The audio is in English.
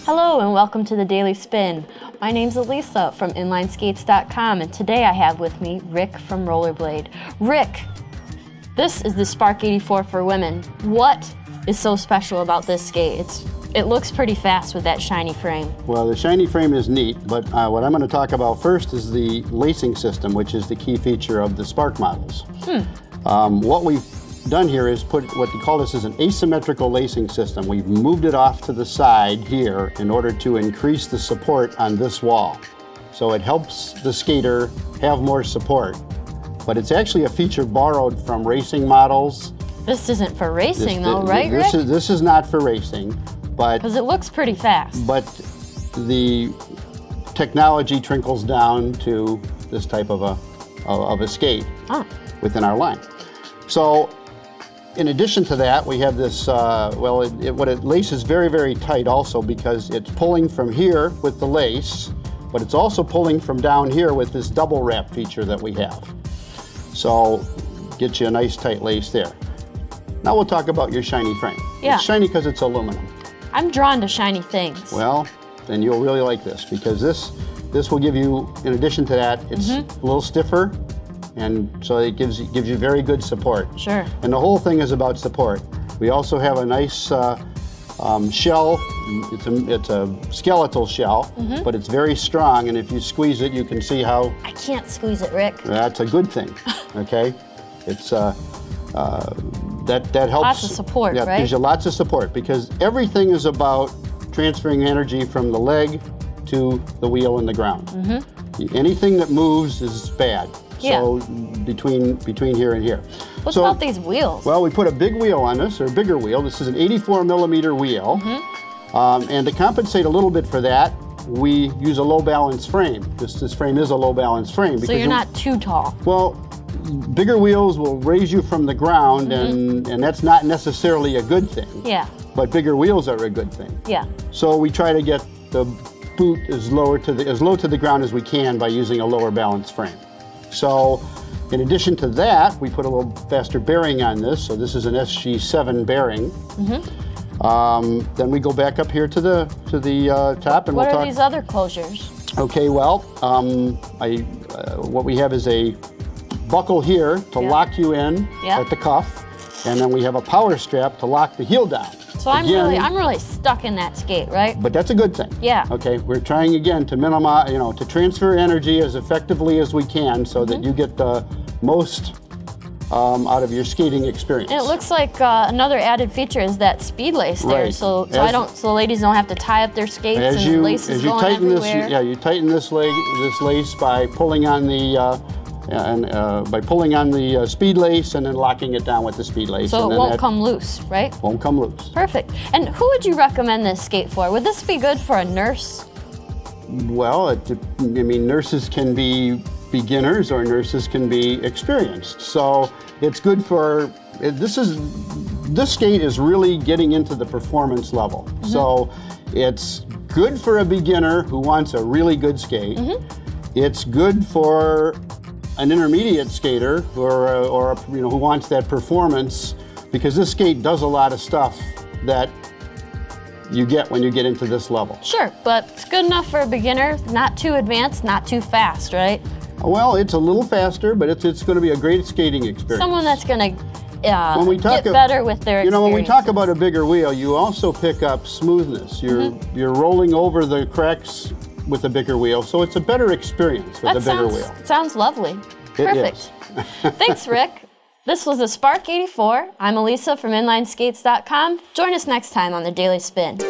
Hello and welcome to the Daily Spin. My name's Elisa from InlineSkates.com, and today I have with me Rick from Rollerblade. Rick, this is the Spark 84 for women. What is so special about this skate? It looks pretty fast with that shiny frame. Well, the shiny frame is neat, but what I'm going to talk about first is the lacing system, which is the key feature of the Spark models. What we've done here is put what we call this is an asymmetrical lacing system. We've moved it off to the side here in order to increase the support on this wall. So it helps the skater have more support. But it's actually a feature borrowed from racing models. This isn't for racing though, right, Rick? This is not for racing, but... Because it looks pretty fast. But the technology trickles down to this type of a skate within our line. So, in addition to that, we have this, it laces very, very tight also because it's pulling from here with the lace, but it's also pulling from down here with this double wrap feature that we have. So, get you a nice tight lace there. Now we'll talk about your shiny frame. Yeah. It's shiny because it's aluminum. I'm drawn to shiny things. Well, then you'll really like this because this will give you, in addition to that, it's a little stiffer, and so it gives you very good support. Sure. And the whole thing is about support. We also have a nice shell. It's a skeletal shell, but it's very strong, and if you squeeze it, you can see how... I can't squeeze it, Rick. That's a good thing, okay? It's that helps. Lots of support, right? Yeah, gives you lots of support because everything is about transferring energy from the leg to the wheel and the ground. Anything that moves is bad. So between here and here. What about these wheels? Well, we put a big wheel on this, or a bigger wheel. This is an 84mm wheel. And to compensate a little bit for that, we use a low balance frame. This frame is a low balance frame. So you're not too tall. Well, bigger wheels will raise you from the ground, and that's not necessarily a good thing. Yeah. But bigger wheels are a good thing. Yeah. So we try to get the boot as low to the ground as we can by using a lower balance frame. So, in addition to that, we put a little faster bearing on this. So this is an SG7 bearing. Then we go back up here to the top, and what are these other closures? Okay, well, what we have is a buckle here to lock you in at the cuff, and then we have a power strap to lock the heel down. So I'm really stuck in that skate, right? But that's a good thing. Yeah. Okay, we're trying again to minimize, to transfer energy as effectively as we can so that you get the most out of your skating experience. And it looks like another added feature is that speed lace there, so ladies don't have to tie up their skates and laces going everywhere. You tighten this lace by pulling on the speed lace and then locking it down with the speed lace. So it won't come loose, right? Won't come loose. Perfect. And who would you recommend this skate for? Would this be good for a nurse? Well, nurses can be beginners or nurses can be experienced. So it's good for, this skate is really getting into the performance level. So it's good for a beginner who wants a really good skate. It's good for an intermediate skater or who wants that performance, because this skate does a lot of stuff that you get when you get into this level. Sure, but it's good enough for a beginner, not too advanced, not too fast, right? Well, it's a little faster, but it's going to be a great skating experience. Someone that's going to get better with their experience. When we talk about a bigger wheel, you also pick up smoothness. You're rolling over the cracks with a bigger wheel, so it's a better experience with a bigger wheel. Sounds lovely. Perfect. Thanks, Rick. This was the Spark 84. I'm Elisa from InlineSkates.com. Join us next time on the Daily Spin.